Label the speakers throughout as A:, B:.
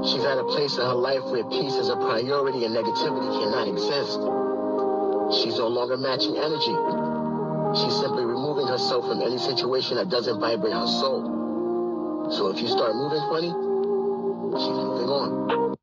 A: She's at a place in her life where peace is a priority and negativity cannot exist. She's no longer matching energy. She's simply removing herself from any situation that doesn't vibrate her soul. So if you start moving funny, she's moving on.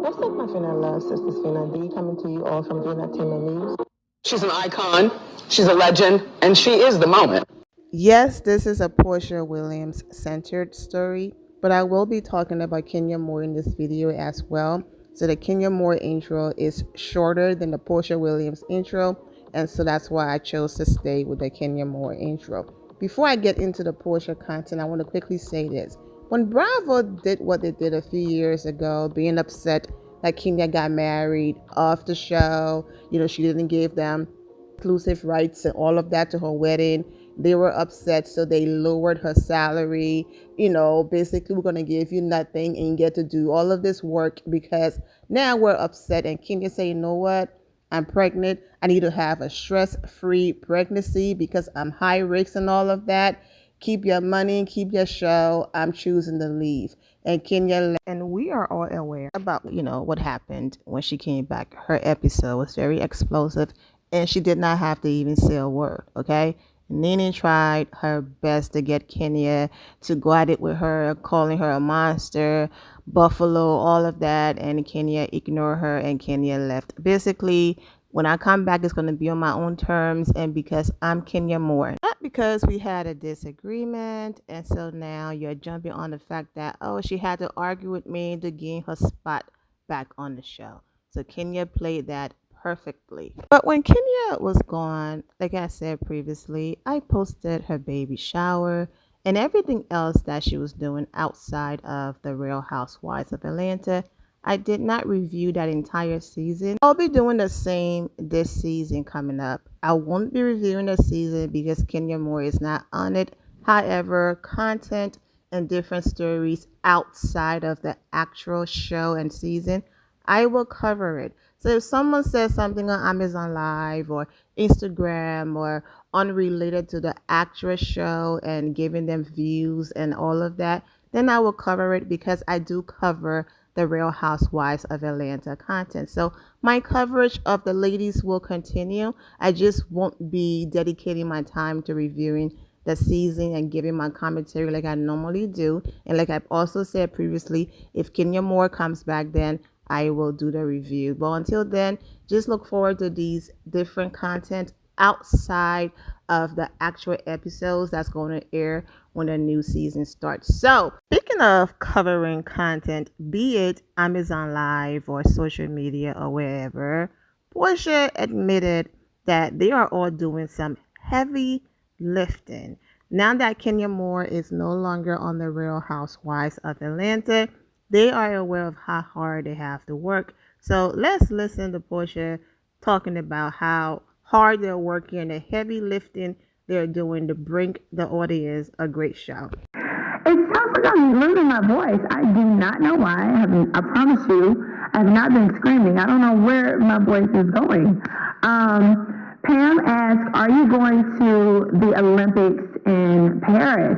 B: What's up, my Fina love, sisters Fina D, coming to you all from Fina News.
C: She's an icon, she's a legend, and she is the moment.
B: Yes, this is a Porsha Williams centered story, but I will be talking about Kenya Moore in this video as well. So the Kenya Moore intro is shorter than the Porsha Williams intro, and so that's why I chose to stay with the Kenya Moore intro. Before I get into the Porsha content, I want to quickly say this. When Bravo did what they did a few years ago, being upset that Kenya got married off the show, she didn't give them exclusive rights and all of that to her wedding. They were upset, so they lowered her salary. Basically, we're going to give you nothing and you get to do all of this work because now we're upset. And Kenya said, you know what? I'm pregnant. I need to have a stress-free pregnancy because I'm high risk and all of that. Keep your money, keep your show. I'm choosing to leave. And Kenya, and we are all aware about, what happened when she came back. Her episode was very explosive and she did not have to even say a word, okay? Nene tried her best to get Kenya to go at it with her, calling her a monster, buffalo, all of that, and Kenya ignored her and Kenya left. Basically, when I come back, it's going to be on my own terms and because I'm Kenya Moore. Not because we had a disagreement, and so now you're jumping on the fact that, she had to argue with me to gain her spot back on the show. So Kenya played that perfectly. But when Kenya was gone, like I said previously, I posted her baby shower and everything else that she was doing outside of the Real Housewives of Atlanta. I did not review that entire season. I'll be doing the same this season coming up. I won't be reviewing the season because Kenya Moore is not on it. However, content and different stories outside of the actual show and season, I will cover it. So if someone says something on Amazon Live or Instagram or unrelated to the actual show and giving them views and all of that, then I will cover it because I do cover the Real Housewives of Atlanta content. So my coverage of the ladies will continue. I just won't be dedicating my time to reviewing the season and giving my commentary like I normally do. And like I've also said previously, if Kenya Moore comes back, then I will do the review. But until then, just look forward to these different content outside of the actual episodes that's going to air when the new season starts. So speaking of covering content, be it Amazon Live or social media or wherever, Porsha admitted that they are all doing some heavy lifting. Now that Kenya Moore is no longer on the Real Housewives of Atlanta, they are aware of how hard they have to work. So let's listen to Porsha talking about how hard they're working and the heavy lifting they're doing to bring the audience a great show.
D: It sounds like I'm losing my voice. I do not know why. I promise you, I have not been screaming. I don't know where my voice is going. Pam asked, are you going to the Olympics in Paris?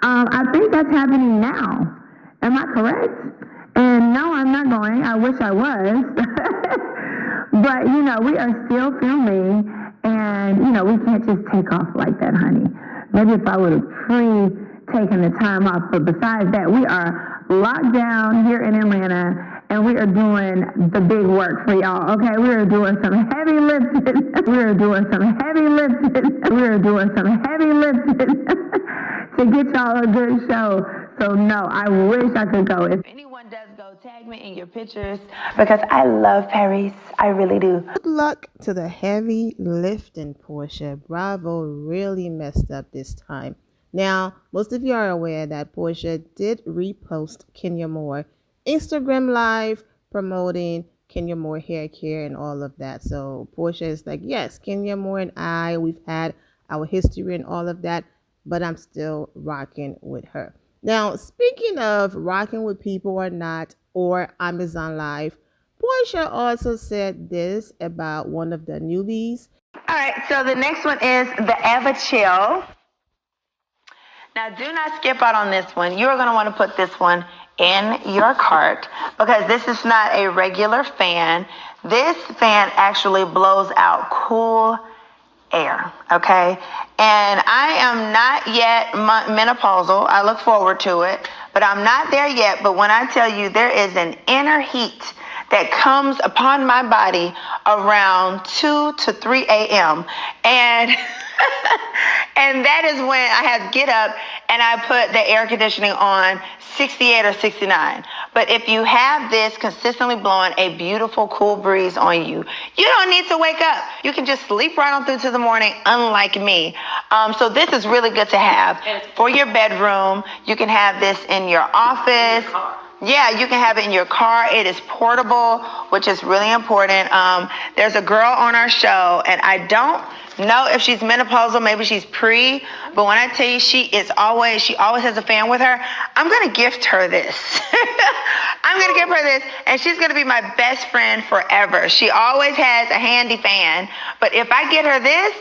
D: I think that's happening now. Am I correct? And no, I'm not going. I wish I was. But, we are still filming, and, we can't just take off like that, honey. Maybe if I would have taken the time off. But besides that, we are locked down here in Atlanta, and we are doing the big work for y'all, okay? We are doing some heavy lifting. We are doing some heavy lifting. We are doing some heavy lifting to get y'all a good show. So, no, I wish I could go. If anyone does go, tag me in your pictures because I love Paris. I really do.
B: Good luck to the heavy lifting, Porsha. Bravo really messed up this time. Now, most of you are aware that Porsha did repost Kenya Moore Instagram Live promoting Kenya Moore hair care and all of that. So Porsha is like, yes, Kenya Moore and we've had our history and all of that, but I'm still rocking with her. Now, speaking of rocking with people or not, or Amazon Live, Porsha also said this about one of the newbies.
D: All right, so the next one is the Eva Chill. Now, do not skip out on this one. You're going to want to put this one in your cart because this is not a regular fan. This fan actually blows out cool air, okay? And I am not yet menopausal. I look forward to it, but I'm not there yet. But when I tell you there is an inner heat that comes upon my body around 2 to 3 a.m. and and that is when I have to get up and I put the air conditioning on 68 or 69. But if you have this consistently blowing a beautiful cool breeze on you, you don't need to wake up. You can just sleep right on through to the morning, unlike me. So this is really good to have for your bedroom. You can have this in your office. Yeah, you can have it in your car. It is portable, which is really important. There's a girl on our show, and I don't know if she's menopausal, maybe she's pre, but when I tell you she always has a fan with her, I'm going to gift her this. I'm going to give her this, and she's going to be my best friend forever. She always has a handy fan, but if I get her this,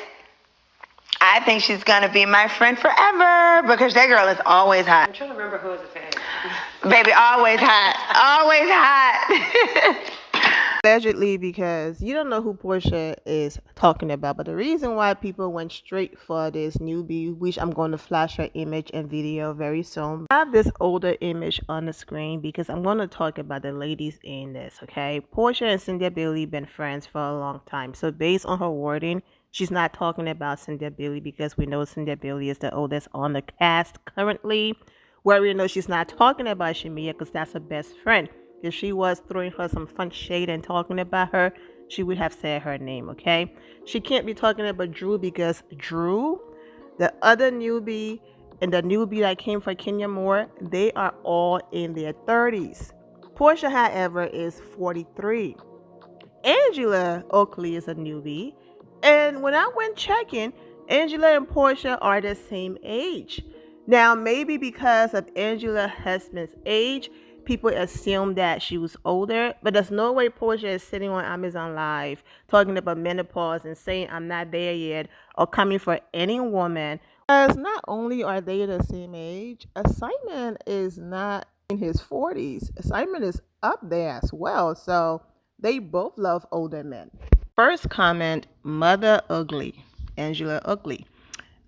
D: I think she's going to be my friend forever because that girl is always hot.
E: I'm trying to remember who was a fan.
D: Baby, always hot. Always hot.
B: Allegedly, because you don't know who Porsha is talking about, but the reason why people went straight for this newbie, which I'm going to flash her image and video very soon. I have this older image on the screen because I'm going to talk about the ladies in this, okay? Porsha and Cynthia Bailey been friends for a long time, so based on her wording, she's not talking about Cynthia Bailey because we know Cynthia Bailey is the oldest on the cast currently, where we know she's not talking about Shamia because that's her best friend. If she was throwing her some fun shade and talking about her, she would have said her name, okay? She can't be talking about Drew because Drew, the other newbie, and the newbie that came for Kenya Moore, they are all in their 30s. Porsha, however, is 43. Angela Oakley is a newbie. And when I went checking, Angela and Porsha are the same age. Now, maybe because of Angela's husband's age, people assume that she was older, but there's no way Porsha is sitting on Amazon Live talking about menopause and saying I'm not there yet or coming for any woman. Because not only are they the same age, Assignment is not in his 40s. Assignment is up there as well, so they both love older men. First comment, Mother Ugly, Angela Ugly.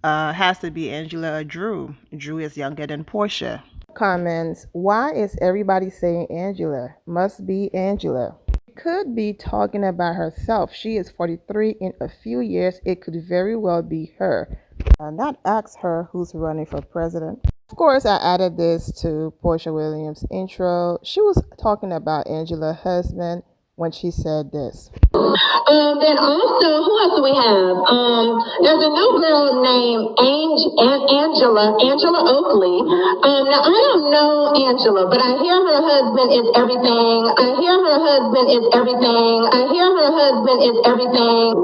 B: Has to be Angela or Drew. Drew is younger than Porsha. Comments, why is everybody saying Angela? Must be Angela. Could be talking about herself. She is 43. In a few years, it could very well be her. Not ask her who's running for president. Of course, I added this to Porsha Williams' intro. She was talking about Angela's husband when she said this.
F: Then also, who else do we have? There's a new girl named Angela Oakley. Now I don't know Angela, but I hear her husband is everything. I hear her husband is everything. I hear her husband is everything.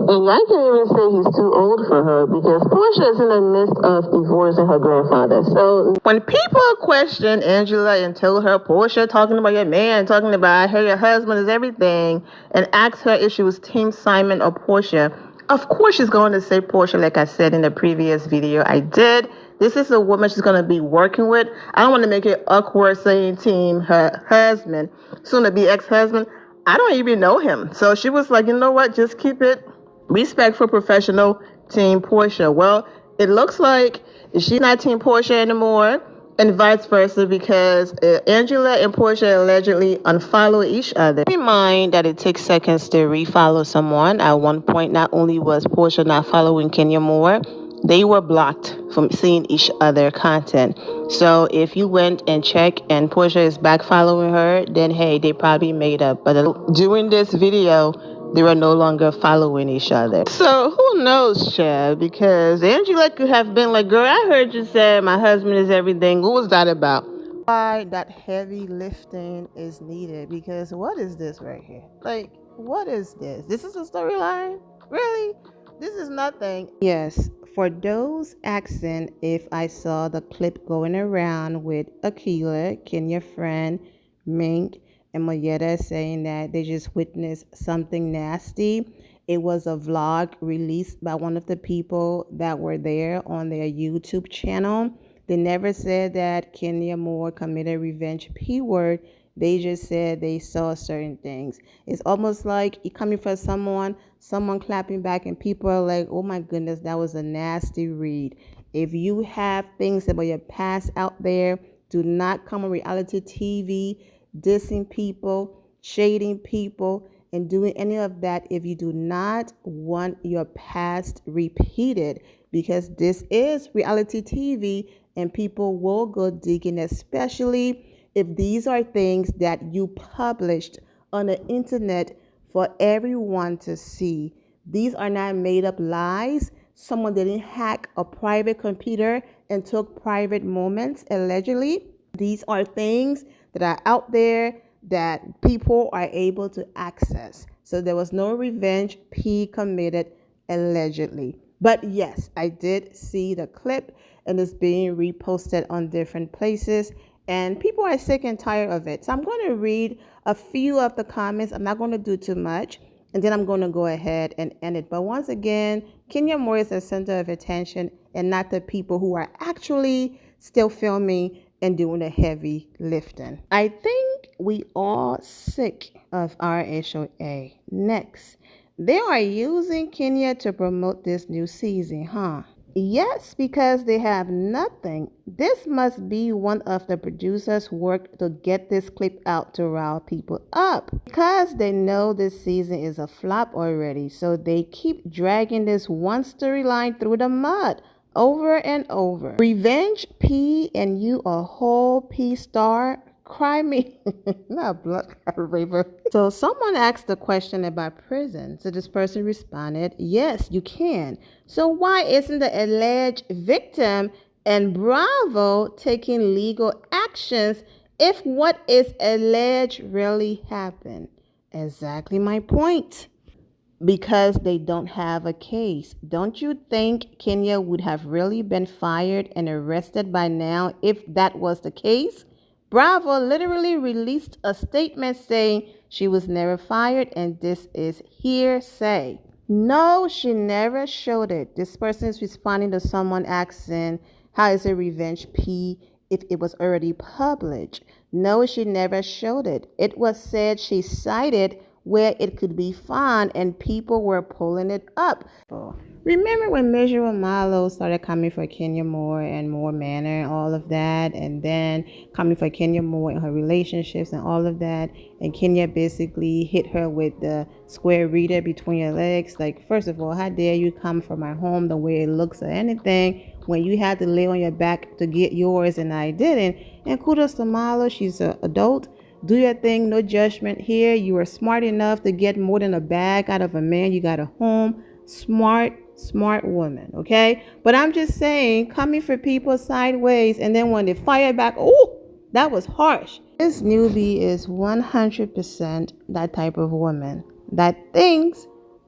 F: And I can't even say he's too old for her because Porsha is in the midst of divorcing her grandfather. So
B: when people question Angela and tell her Porsha talking about your man, talking about her, your husband is everything, and ask her if she was Team Simon or Porsha, of course she's going to say Porsha, like I said in the previous video I did. This is a woman she's going to be working with. I don't want to make it awkward saying team her husband, soon to be ex-husband. I don't even know him. So she was like, you know what, just keep it respectful, professional, team Porsha. Well, it looks like she's not team Porsha anymore, and vice versa, because Angela and Porsha allegedly unfollow each other. Keep in mind that it takes seconds to refollow someone. At one point, not only was Porsha not following Kenya Moore, they were blocked from seeing each other content. So if you went and checked and Porsha is back following her, then hey, they probably made up. But during this video, they were no longer following each other. So who knows, Chad? Because Angela could have been like, girl, I heard you say my husband is everything. What was that about? Why that heavy lifting is needed? Because what is this right here? Like, what is this? This is a storyline? Really? This is nothing. Yes, for those asking if I saw the clip going around with Akila, Kenya friend, Mink, and Mayetta saying that they just witnessed something nasty. It was a vlog released by one of the people that were there on their YouTube channel. They never said that Kenya Moore committed revenge P word. They just said they saw certain things. It's almost like you're coming for someone clapping back, and people are like, oh my goodness, that was a nasty read. If you have things about your past out there, do not come on reality TV dissing people, shading people, and doing any of that if you do not want your past repeated, because this is reality TV and people will go digging, especially if these are things that you published on the internet for everyone to see. These are not made up lies. Someone didn't hack a private computer and took private moments, allegedly. These are things that are out there that people are able to access. So there was no revenge P committed, allegedly. But yes, I did see the clip, and it's being reposted on different places, and people are sick and tired of it. So I'm going to read a few of the comments. I'm not going to do too much, and then I'm going to go ahead and end it. But once again, Kenya Moore is the center of attention and not the people who are actually still filming and doing the heavy lifting. I think we all sick of RHOA. Next, they are using Kenya to promote this new season, huh? Yes, because they have nothing. This must be one of the producers' work to get this clip out to rile people up. Because they know this season is a flop already, so they keep dragging this one storyline through the mud over and over. Revenge P and you a whole P star? Cry me. Not blood raver. So someone asked a question about prison. So this person responded, yes, you can. So why isn't the alleged victim and Bravo taking legal actions if what is alleged really happened? Exactly my point. Because they don't have a case. Don't you think Kenya would have really been fired and arrested by now if that was the case? Bravo literally released a statement saying she was never fired, and this is hearsay. No, she never showed it. This person is responding to someone asking, how is it revenge P if it was already published? No, she never showed it. It was said she cited where it could be found, and people were pulling it up. Remember when Measure Malo started coming for Kenya Moore and Moore Manor and all of that, and then coming for Kenya Moore and her relationships and all of that, and Kenya basically hit her with the square reader between your legs? Like, first of all, how dare you come for my home the way it looks or anything when you had to lay on your back to get yours and I didn't? And kudos to Malo, she's an adult. Do your thing, no judgment here. You were smart enough to get more than a bag out of a man. You got a home. Smart woman, okay? But I'm just saying, coming for people sideways, and then when they fire back, oh, that was harsh. This newbie is 100% that type of woman that thinks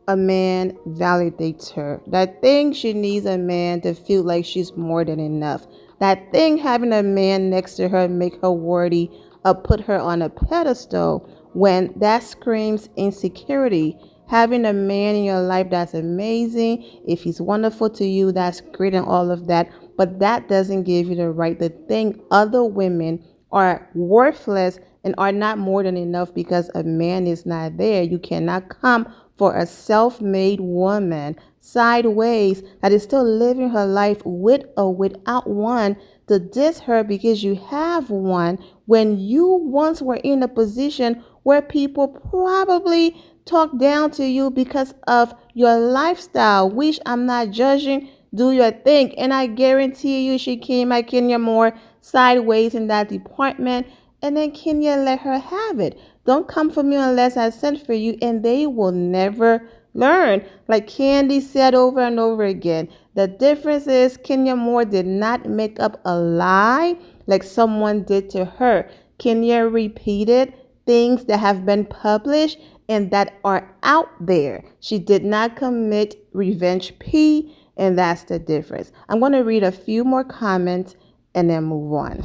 B: a man validates her, that thinks she needs a man to feel like she's more than enough, that thing having a man next to her make her worthy or put her on a pedestal, when that screams insecurity. Having a man in your life, that's amazing. If he's wonderful to you, that's great and all of that. But that doesn't give you the right to think other women are worthless and are not more than enough because a man is not there. You cannot come for a self-made woman sideways that is still living her life with or without one to diss her because you have one, when you once were in a position where people probably talk down to you because of your lifestyle, which I'm not judging. Do your thing. And I guarantee you she came at Kenya Moore sideways in that department, and then Kenya let her have it. Don't come for me unless I sent for you, and they will never learn. Like Candy said over and over again, the difference is Kenya Moore did not make up a lie like someone did to her. Kenya repeated things that have been published, and that are out there. She did not commit revenge P, and that's the difference. I'm going to read a few more comments and then move on.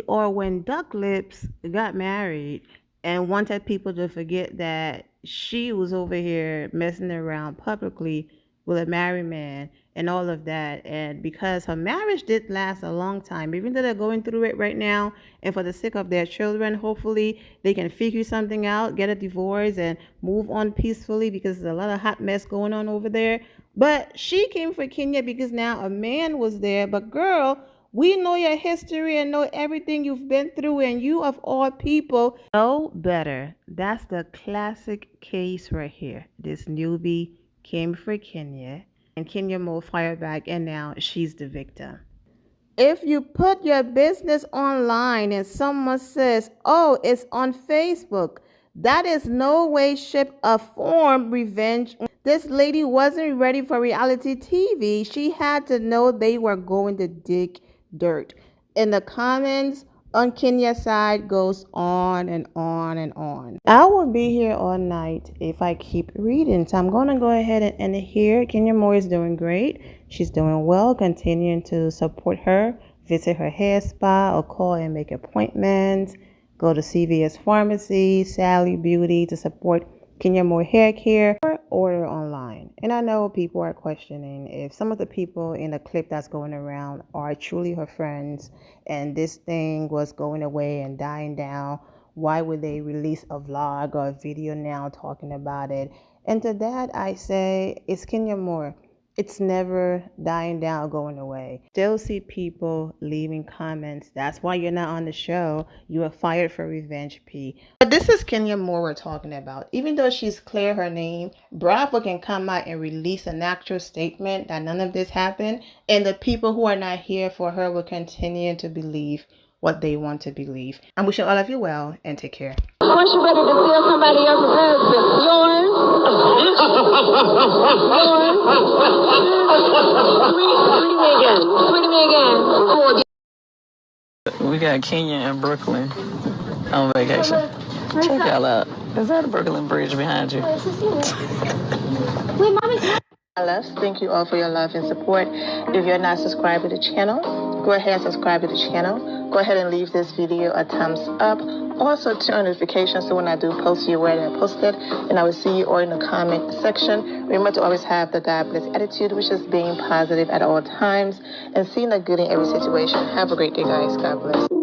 B: Or when Duck Lips got married and wanted people to forget that she was over here messing around publicly with a married man and all of that, and because her marriage did last a long time, even though they're going through it right now, and for the sake of their children, hopefully they can figure something out, get a divorce, and move on peacefully, because there's a lot of hot mess going on over there. But she came for Kenya because now a man was there. But girl, we know your history and know everything you've been through, and you of all people know better. That's the classic case right here. This newbie came for Kenya, and Kenya Moore fired back, and now she's the victim. If you put your business online and someone says, oh, it's on Facebook, that is no way, shape, or form revenge. This lady wasn't ready for reality TV. She had to know they were going to dig dirt. In the comments on Kenya's side goes on and on and on. I will be here all night if I keep reading, so I'm going to go ahead and end it here. Kenya Moore is doing great. She's doing well. Continuing to support her. Visit her hair spa or call and make appointments. Go to CVS Pharmacy, Sally Beauty to support Kenya Moore hair care, or order online. And I know people are questioning if some of the people in the clip that's going around are truly her friends and this thing was going away and dying down. Why would they release a vlog or a video now talking about it? And to that I say, it's Kenya Moore. It's never dying down or going away. Still see people leaving comments. That's why you're not on the show. You are fired for revenge P. But this is Kenya Moore we're talking about. Even though she's cleared her name, Bravo can come out and release an actual statement that none of this happened. And the people who are not here for her will continue to believe what they want to believe. I'm wishing all of you well and take care.
F: Porsha ready to steal somebody else's husband. Yours? Sweetie me again.
E: We got Kenya and Brooklyn on vacation. Check y'all out. Is that a Brooklyn Bridge behind you?
F: Wait, Mommy.
B: My loves, thank you all for your love and support. If you're not subscribed to the channel, go ahead and subscribe to the channel. Go ahead and leave this video a thumbs up. Also turn on notifications so when I do post, you're aware that I posted, and I will see you all in the comment section. Remember to always have the God bless attitude, which is being positive at all times and seeing the good in every situation. Have a great day, guys. God bless.